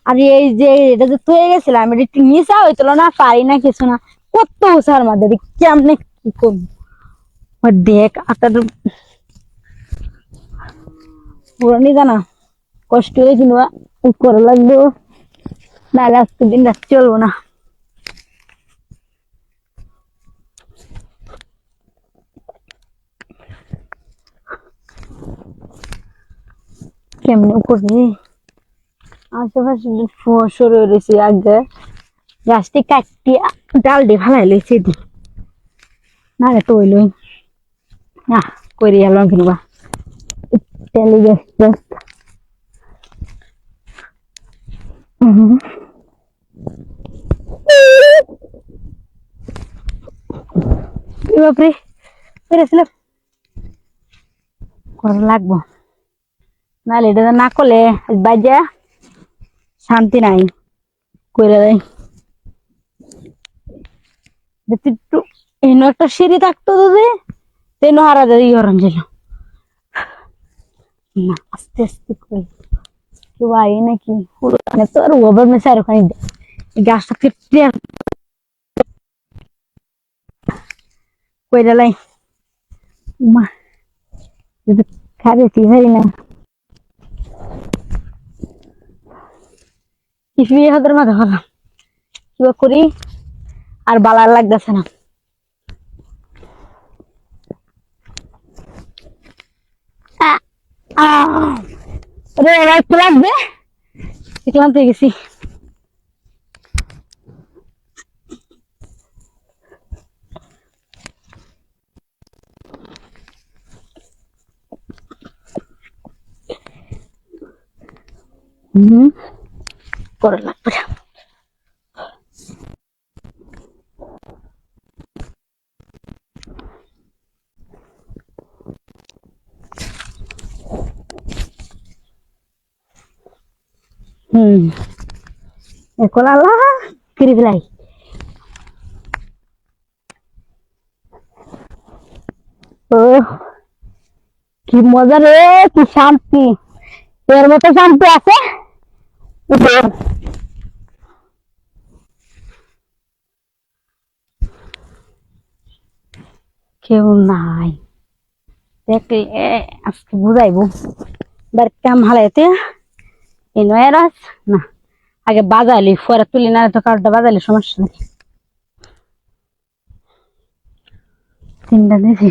আর এই যে এটা যে তুই গেছিলাম এটা একটু নিচা হইতো না, পারি না কিছু না, কত উষার মধ্যে কেমনে কি করবো। দেখ আটা পুরানি জানা কষ্ট হয়ে কিনবা করা লাগবে, নাহলে আজকে দিন রাত চলবো না। কেমনে করি আশেপাশে সরে রয়েছে আগে গাছটি কাটিয়া ডাল দিয়ে ফালাই লইছে দি না রে তো হইলই না করি এলাম কিনবা তেলি গ্যাস বাপরে পেরেছিলাম করা লাগবো, নাহলে এটা না করলে বাজা শান্তি নাই করে দেয়। একটু এনে একটা সিঁড়ি থাকতো যদি তেন হারা যায় গরম ছিল না, আস্তে আস্তে করে কেউ আই নাকি তো আর ওভার মেসে আর ওখানে গাছটা কেটে কইরা লাই মা যদি খাবে কি হয় না কিছু হাতের মাথা ভালো কিবা করি আর বালার লাগতেছে না। একটু লাগবে ক্লান্ত হয়ে গেছি। করা লাগবে এখন আল্লাহ ফিরে ফেলাই ও কি মজা রে, কি শান্তি, এর মতো শান্তি আছে কেউ নাই। দেখলে আজকে বুঝাইবো বার কাম হালাইতে এই নয় রাস না, আগে বাজাইলি পরে তুলি না তো কারোটা বাজাইলে সমস্যা নেই। তিনটা দিয়েছি